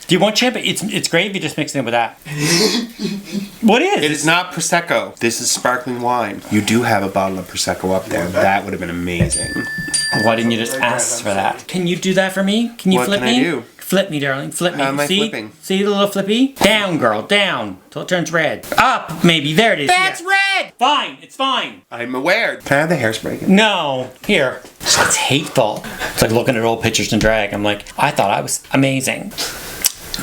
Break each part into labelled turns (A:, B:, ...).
A: Do you want champagne? It's great if you just mix it in with that. What is?
B: It is not Prosecco. This is sparkling wine. You do have a bottle of Prosecco up there. That would have been amazing.
A: Why didn't you just ask for that? Can you do that for me? Can you flip me?
B: What can I do?
A: Flip me, darling. Flip me.
B: How am I
A: See?
B: flipping?
A: See the little flippy? Down, girl. Down. Till it turns red. Up, maybe. There it is.
B: That's
A: yeah.
B: red!
A: Fine. It's fine.
B: I'm aware. Can I have the hairspray again?
A: No. Here. It's hateful. It's like looking at old pictures in drag. I'm like, I thought I was amazing.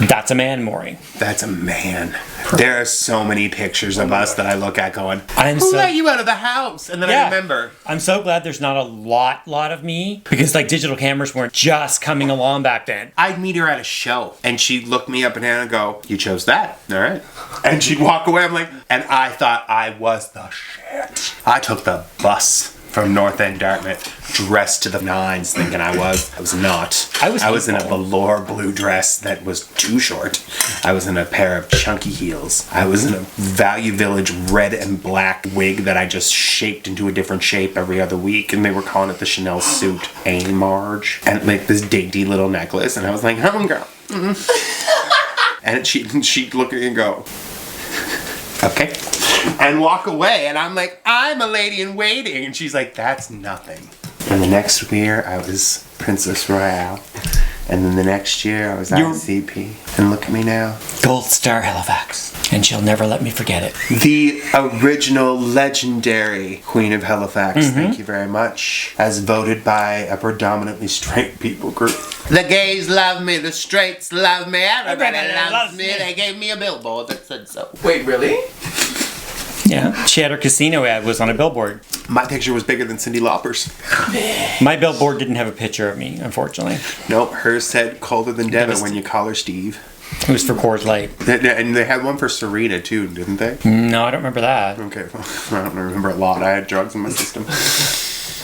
A: That's a man, Maury.
B: That's a man. There are so many pictures of us that I look at going,
A: I'm
B: who
A: so-
B: let you out of the house? And then I remember.
A: I'm so glad there's not a lot of me, because like digital cameras weren't just coming along back then.
B: I'd meet her at a show and she'd look me up and down and go, you chose that, all right. And she'd walk away, I'm like, and I thought I was the shit. I took the bus from North End Dartmouth, dressed to the nines, thinking I was not. I was in a velour blue dress that was too short. I was in a pair of chunky heels. I was in a Value Village red and black wig that I just shaped into a different shape every other week, and they were calling it the Chanel suit. Hey, Marge. And like this dainty little necklace, and I was like, girl. And she'd look at me and go, okay. And walk away, and I'm like, I'm a lady in waiting, and she's like, that's nothing. And the next year I was Princess Royale, and then the next year I was ICP, and look at me now.
A: Gold Star Halifax, and she'll never let me forget it.
B: The original legendary Queen of Halifax, thank you very much, as voted by a predominantly straight people group. The gays love me, the straights love me, everybody loves me. They gave me a billboard that said so.
C: Wait, really?
A: Yeah, Cheddar Casino ad was on a billboard.
B: My picture was bigger than Cyndi Lauper's.
A: My billboard didn't have a picture of me, unfortunately.
B: Nope, hers said colder than Deva when you call her Steve.
A: It was for Coors Light.
B: And they had one for Serena too, didn't they?
A: No, I don't remember that.
B: Okay, well, I don't remember a lot. I had drugs in my system.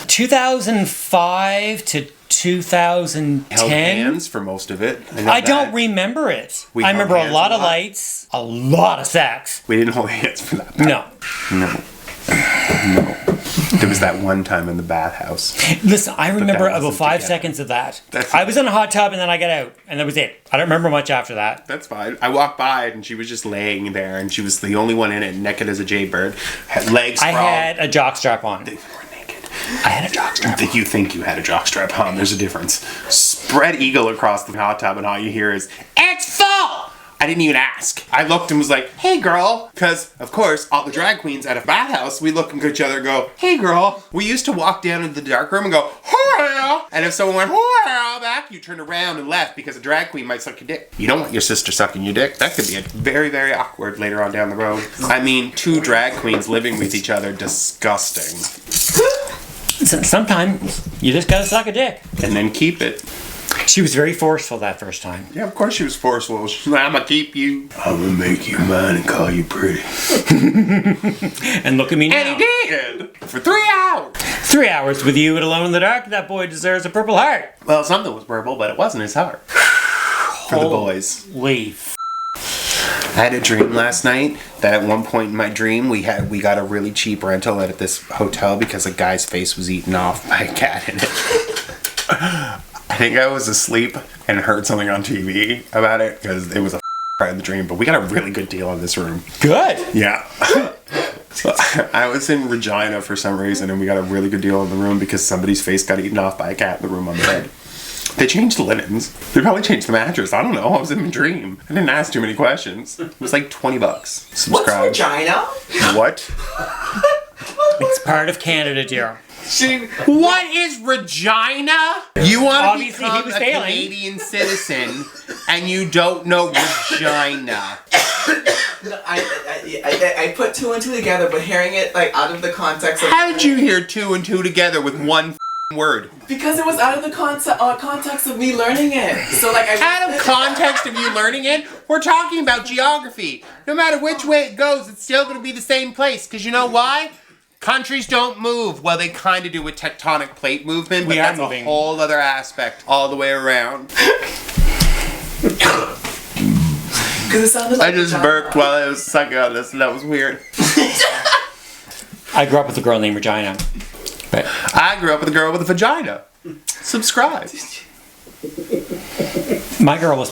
A: 2005 to 2010.
B: Held hands for most of it.
A: I don't remember it. I remember a lot of lights, a lot of sex.
B: We didn't hold hands for that.
A: No.
B: There was that one time in the bathhouse.
A: Listen, I remember
B: that
A: about
B: wasn't
A: 5
B: together.
A: seconds of that. I was in a hot tub and then I got out, and that was it. I don't remember much after that.
B: That's fine. I walked by and she was just laying there, and she was the only one in it, naked as a jaybird, had legs sprawled.
A: I had a jockstrap on.
B: They were naked.
A: I had a jockstrap.
B: You think you had a jockstrap on? There's a difference. Spread eagle across the hot tub, and all you hear is, "It's full!" I didn't even ask. I looked and was like, "Hey, girl," because of course all the drag queens at a bathhouse, we look at each other and go, "Hey, girl." We used to walk down into the dark room and go, "Hurrah!" And if someone went, "Hurrah!" back, you turned around and left because a drag queen might suck your dick. You don't want your sister sucking your dick. That could be very, very awkward later on down the road. I mean, two drag queens living with each other, disgusting.
A: Sometimes you just gotta suck a dick.
B: And then keep it.
A: She was very forceful that first time.
B: Yeah, of course she was forceful. She's like, "I'm gonna keep you. I'm gonna make you mine and call you pretty."
A: And look at me now.
B: And he did! For 3 hours!
A: 3 hours with you and alone in the dark, that boy deserves a Purple Heart.
B: Well, something was purple, but it wasn't his heart. For the boys.
A: Holy
B: I had a dream last night that at one point in my dream we got a really cheap rental at this hotel because a guy's face was eaten off by a cat in it. I think I was asleep and heard something on TV about it because it was a part of the dream, but we got a really good deal on this room.
A: Good.
B: Yeah. So I was in Regina for some reason, and we got a really good deal on the room because somebody's face got eaten off by a cat in the room on the bed. They changed the linens. They probably changed the mattress. I don't know. I was in my dream. I didn't ask too many questions. It was like $20. Subscribe.
C: What's vagina?
B: What?
A: It's part of Canada, dear.
B: What is Regina? You want to
A: Obviously, he
B: become
A: was
B: a
A: failing.
B: Canadian citizen, and you don't know Regina.
C: I put two and two together, but hearing it like out of the context of...
B: How did you hear two and two together with one word?
C: Because it was out of the context of me learning it. So like
B: Out of context of you learning it, we're talking about geography. No matter which way it goes, it's still going to be the same place. Because you know why? Countries don't move. Well, they kind of do with tectonic plate movement, but that's a whole other aspect all the way around.
C: Because it sounded like
B: I just burped while I was sucking on this, and that was weird.
A: I grew up with a girl named Regina. But
B: I grew up with a girl with a vagina. Subscribe.
A: my girl was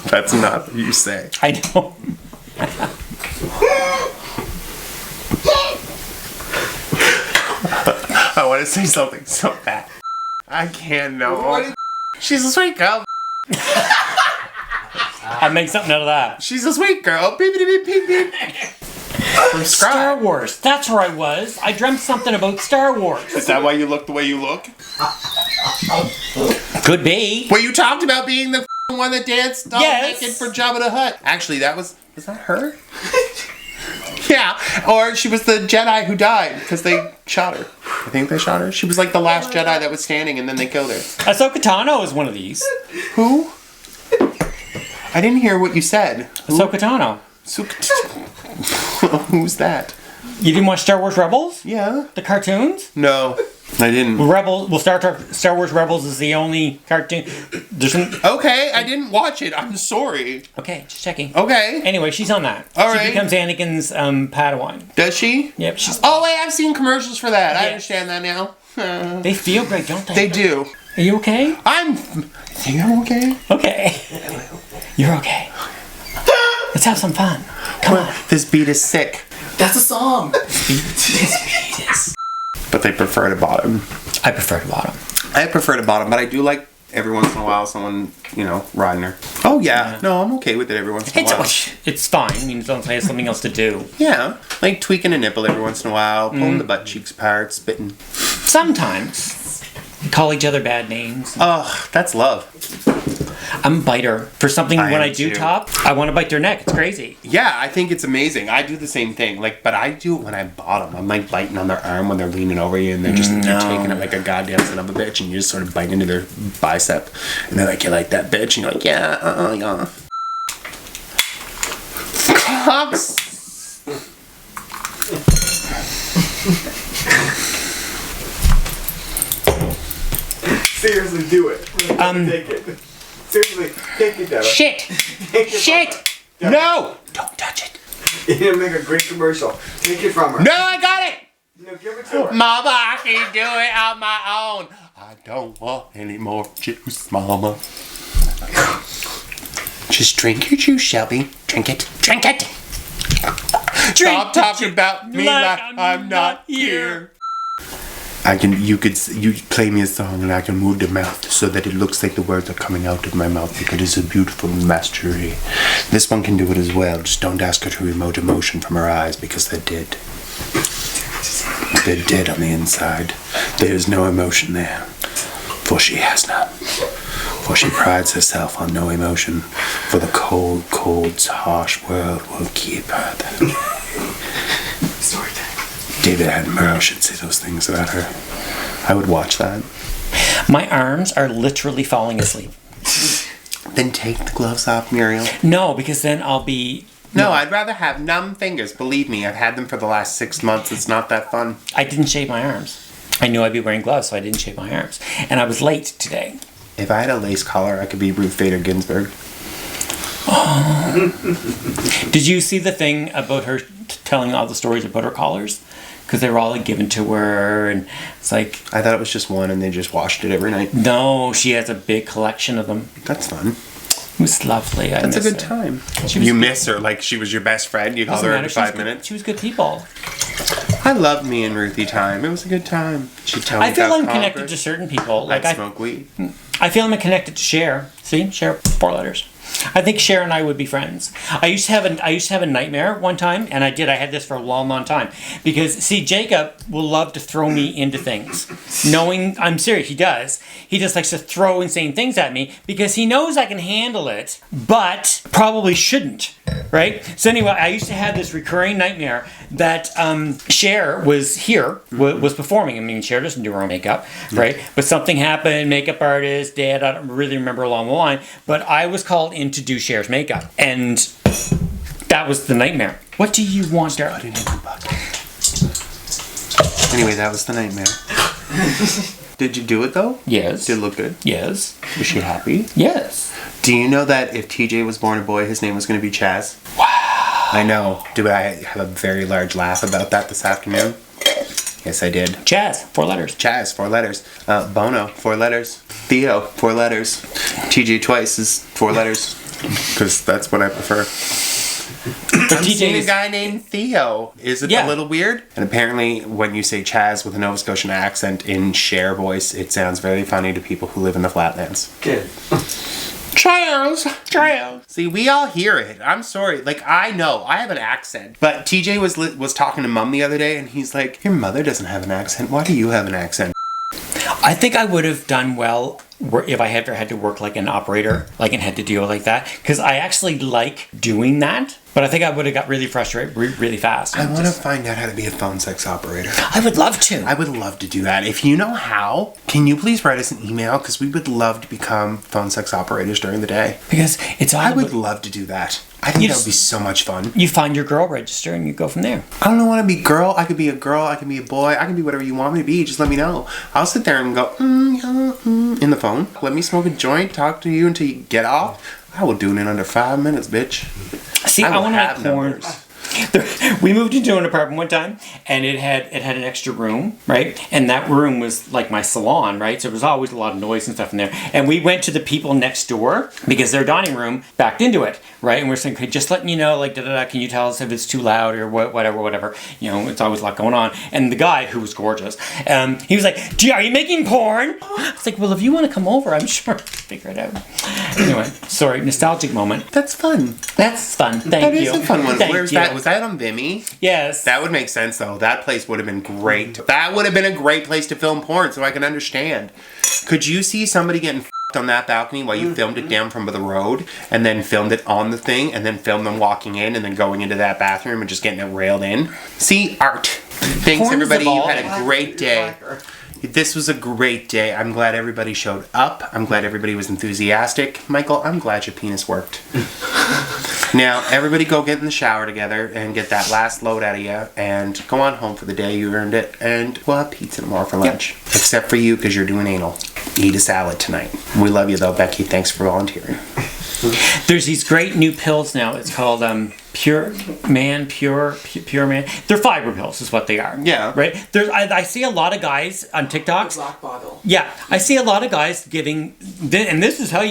B: That's not what you say.
A: I know.
B: I want to say something so bad. I can't know. She's a sweet girl.
A: I make something out of that.
B: She's a sweet girl. Beep, beep, beep, beep, beep. From
A: Star
B: Scrub.
A: Wars. That's where I was. I dreamt something about Star Wars.
B: Is that why you look the way you look?
A: Could be.
B: Well, you talked about being the one that danced all
A: Yes.
B: naked for Jabba the Hutt. Actually, was that her? Yeah. Or she was the Jedi who died because they shot her. I think they shot her. She was like the last Jedi that was standing and then they killed her.
A: Ahsoka Tano is one of these.
B: Who? I didn't hear what you said.
A: Ahsoka Tano.
B: Who's that?
A: You didn't watch Star Wars Rebels?
B: Yeah.
A: The cartoons?
B: No, I didn't.
A: Rebels. Well, Star Wars Rebels is the only cartoon. There's an,
B: Okay, I didn't watch it. I'm sorry.
A: okay, just checking.
B: Okay.
A: Anyway, she's on that.
B: All
A: she
B: right.
A: becomes Anakin's Padawan.
B: Does she?
A: Yep. She's.
B: Oh, wait, I've seen commercials for that. I
A: Yes.
B: understand that now.
A: They feel great, don't they?
B: They do.
A: Are you okay?
B: I think I'm okay.
A: Okay. You're okay. Let's have some fun. Come on.
B: This beat is sick.
C: That's a song.
B: But they prefer to bottom.
A: I prefer to bottom.
B: I prefer to bottom, but I do like every once in a while someone, riding her. Oh, yeah. No, I'm okay with it every once in a while.
A: It's fine. I mean, as long as I have something else to do.
B: Yeah. Like tweaking a nipple every once in a while, pulling the butt cheeks apart, spitting.
A: Sometimes. We call each other bad names.
B: Oh, that's love.
A: I'm a biter. For something
B: I
A: when
B: am
A: I do
B: too.
A: top, I want to bite their neck. It's crazy.
B: Yeah, I think it's amazing. I do the same thing. But I do it when I bottom. I'm like biting on their arm when they're leaning over you and they're just you're taking it like a goddamn son of a bitch and you just sort of bite into their bicep. And they're like, you like that bitch? And you're like, yeah, yeah. Cops.
D: Seriously, do it. Take it. Seriously, take it, Deva.
A: Shit!
D: Take it
A: Shit!
D: from her.
B: No! Don't touch it.
D: It'll make a great commercial. Take it from her.
B: No, I got it!
D: No, give it to her.
B: Mama, I can do it on my own. I don't want any more juice, Mama. Just drink your juice, Shelby. Drink it. Drink it. Stop talking about me like I'm not here. You play me a song and I can move the mouth so that it looks like the words are coming out of my mouth because it's a beautiful mastery. This one can do it as well. Just don't ask her to emote emotion from her eyes because they're dead. They're dead on the inside. There is no emotion there. For she has none. For she prides herself on no emotion. For the cold, cold, harsh world will keep her there.
D: Story time.
B: David Attenborough should say those things about her. I would watch that.
A: My arms are literally falling asleep.
B: Then take the gloves off, Muriel.
A: No, because then I'll be...
B: No, I'd rather have numb fingers. Believe me, I've had them for the last 6 months. It's not that fun.
A: I didn't shave my arms. I knew I'd be wearing gloves, so I didn't shave my arms. And I was late today.
B: If I had a lace collar, I could be Ruth Bader Ginsburg.
A: Did you see the thing about her telling all the stories about her collars? Because they were all given to her, and it's like...
B: I thought it was just one and they just washed it every night.
A: No, she has a big collection of them.
B: That's fun.
A: It was lovely.
B: That's a
A: miss
B: good
A: her.
B: time.
A: She was-
B: You miss her like she was your best friend. You called
A: Doesn't
B: her
A: matter,
B: every
A: she was
B: 5
A: good-
B: minutes.
A: She was good people.
B: I loved me and Ruthie time. It was a good time. She'd tell me
A: I feel
B: about
A: I'm connected
B: Congress.
A: to certain people.
B: I'd
A: Like
B: smoke weed.
A: I feel I'm connected to Cher. See, Cher, 4 letters. I think Cher and I would be friends. I used to have a nightmare one time, and I had this for a long, long time. Because see, Jacob will love to throw me into things, knowing I'm serious. He does. He just likes to throw insane things at me because he knows I can handle it, but probably shouldn't. Right? So anyway, I used to have this recurring nightmare that Cher was here, was performing. I mean, Cher doesn't do her own makeup, right? But something happened, makeup artist, dad, I don't really remember along the line, but I was called in to do Cher's makeup. And that was the nightmare. What do you want, darling?
B: Anyway, that was the nightmare. Did you do it though?
A: Yes.
B: Did it look good?
A: Yes.
B: Was she happy?
A: Yes.
B: Do you know that if TJ was born a boy, his name was going to be Chaz?
A: Wow.
B: I know. Do I have a very large laugh about that this afternoon? Yes, I did.
A: Chaz, 4 letters.
B: Chaz, 4 letters. Bono, 4 letters. Theo, 4 letters. TJ twice is 4 letters. because that's what I prefer. I'm seeing a guy named Theo. Is it a little weird? And apparently, when you say Chaz with a Nova Scotian accent in Cher voice, it sounds very funny to people who live in the Flatlands.
D: Good.
B: Chaz. See, we all hear it. I'm sorry. Like, I know I have an accent, but TJ was talking to Mum the other day, and he's like, "Your mother doesn't have an accent. Why do you have an accent?"
A: I think I would have done well if I ever had to work like an operator, like and had to deal like that, because I actually like doing that. But I think I would have got really frustrated really fast.
B: I want to find out how to be a phone sex operator.
A: I would love to.
B: I would love to do that. If you know how, can you please write us an email? Because we would love to become phone sex operators during the day.
A: Because it's all
B: I would love to do that. I think that would be so much fun.
A: You find your girl register and you go from there.
B: I don't want to be girl. I could be a girl. I can be a boy. I can be whatever you want me to be. Just let me know. I'll sit there and go, in the phone. Let me smoke a joint, talk to you until you get off. I will do it in under 5 minutes, bitch.
A: See, I want to make porn. We moved into an apartment one time, and it had an extra room, right? And that room was like my salon, right? So there was always a lot of noise and stuff in there. And we went to the people next door because their dining room backed into it, right? And we're saying, okay, just letting you know, like, can you tell us if it's too loud or whatever? You know, it's always a lot going on. And the guy, who was gorgeous, he was like, "Gee, are you making porn?" It's like, well, if you want to come over, I'm sure I'll figure it out. Anyway, sorry, nostalgic moment.
B: That's fun.
A: That's fun. Thank
B: That
A: you.
B: is a fun one.
A: Thank
B: Where's
A: you.
B: that? Was that on Vimmy?
A: Yes.
B: That would make sense, though. That place would have been great. That would have been a great place to film porn, so I can understand. Could you see somebody getting f***ed on that balcony while you filmed it down from the road, and then filmed it on the thing, and then filmed them walking in, and then going into that bathroom and just getting it railed in? See, art. Thanks,
A: Porn is
B: everybody. You had
A: evolving.
B: a great day. This was a great day. I'm glad everybody showed up. I'm glad everybody was enthusiastic. Michael, I'm glad your penis worked. Now, everybody go get in the shower together and get that last load out of you and go on home for the day. You earned it. And we'll have pizza tomorrow for lunch. Yep. Except for you, because you're doing anal. Eat a salad tonight. We love you, though, Becky. Thanks for volunteering.
A: There's these great new pills now. It's called Pure Man. They're fiber pills, is what they are.
B: Yeah.
A: Right. I see a lot of guys on TikToks.
C: Black bottle.
A: Yeah, I see a lot of guys giving, and this is how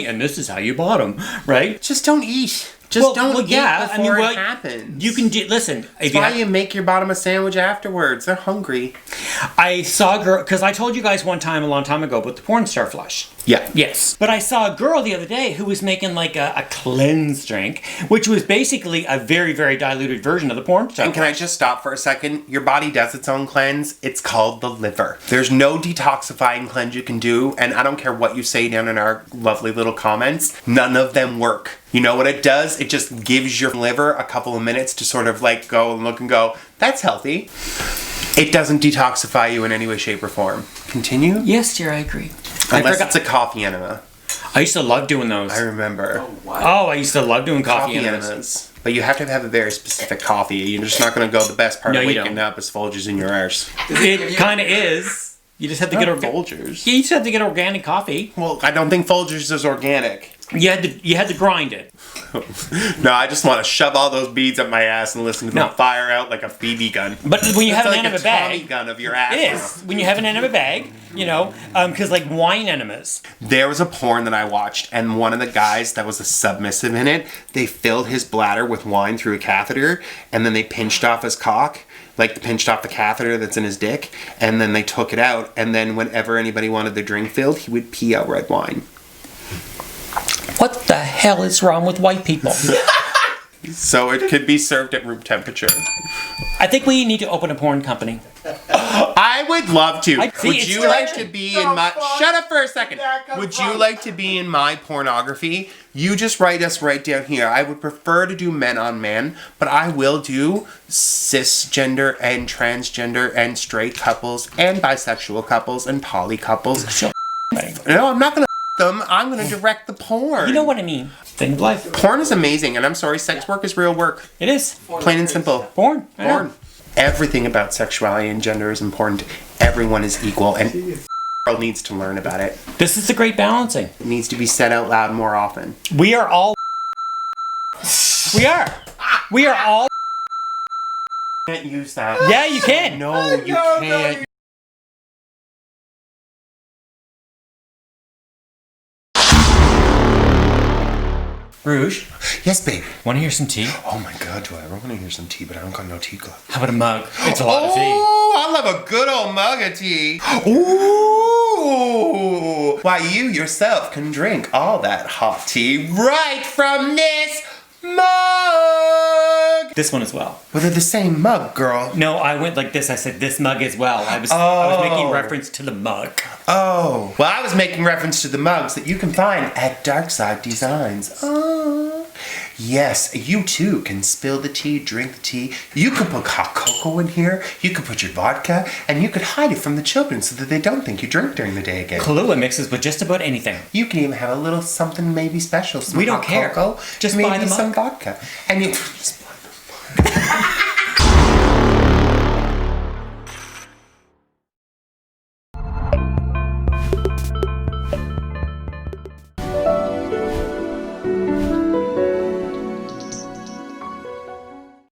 A: you bought them, right?
B: Just don't eat. Just don't eat before it happens.
A: You can listen.
B: That's why you make your bottom a sandwich afterwards. They're hungry.
A: I saw a girl, because I told you guys one time, a long time ago, about the porn star flush.
B: Yeah.
A: Yes. But I saw a girl the other day who was making like a cleanse drink, which was basically a very, very diluted version of the porn star.
B: And can I just stop for a second? Your body does its own cleanse. It's called the liver. There's no detoxifying cleanse you can do, and I don't care what you say down in our lovely little comments. None of them work. You know what it does? It just gives your liver a couple of minutes to sort of like go and look and go, that's healthy. It doesn't detoxify you in any way, shape, or form. Continue?
A: Yes, dear, I agree.
B: Unless it's a coffee enema.
A: I used to love doing those.
B: I remember.
A: I used to love doing coffee enemas.
B: But you have to have a very specific coffee. You're just not going to go the best part of waking up is Folgers in your arse.
A: It kind of is. You just have to get
B: Folgers.
A: Yeah, you just have to get organic coffee.
B: Well, I don't think Folgers is organic.
A: You had to grind it.
B: No, I just want to shove all those beads up my ass and listen to them fire out like a BB gun.
A: But when you have an
B: like
A: enema
B: a Tommy
A: bag,
B: gun of your ass.
A: it is. When you have an enema bag, because like wine enemas.
B: There was a porn that I watched, and one of the guys that was a submissive in it, they filled his bladder with wine through a catheter, and then they pinched off his cock. Like pinched off the catheter that's in his dick, and then they took it out, and then whenever anybody wanted their drink filled, he would pee out red wine.
A: What the hell is wrong with white people?
B: So it could be served at room temperature.
A: I think we need to open a porn company.
B: I would love to. Would you like to be in my... Shut up for a second. Would you like to be in my pornography? You just write us right down here. I would prefer to do men on men, but I will do cisgender and transgender and straight couples and bisexual couples and poly couples. No, I'm not going to them. I'm going to direct the porn.
A: You know what I mean. Thing of life.
B: Porn is amazing, and I'm sorry, sex work is real work.
A: It is.
B: Plain and simple.
A: Porn.
B: Porn. Everything about sexuality and gender is important. Everyone is equal, and the world needs to learn about it.
A: This is the great balancing.
B: It needs to be said out loud more often.
A: We are all... We are. We are all...
B: You can't use that.
A: Yeah, you can.
B: No, you can't.
A: Rouge,
B: Yes, baby.
A: want to hear some tea?
B: Oh my God, do I ever want to hear some tea? But I don't got no tea glove.
A: How about a mug? It's a lot of tea.
B: Oh, I love a good old mug of tea. Ooh. Why, you yourself can drink all that hot tea right from this mug.
A: This one as well.
B: Well, they're the same mug, girl.
A: No, I went like this. I said this mug as well. I was making reference to the mug.
B: Oh. Well, I was making reference to the mugs that you can find at Darkside Designs. Oh. Yes, you too can spill the tea, drink the tea. You could put hot cocoa in here. You could put your vodka, and you could hide it from the children so that they don't think you drink during the day again.
A: Kahlua mixes with just about anything.
B: You can even have a little something maybe special. Some
A: We don't
B: hot
A: care.
B: Cocoa,
A: Just
B: maybe
A: buy the mug.
B: some vodka, and you just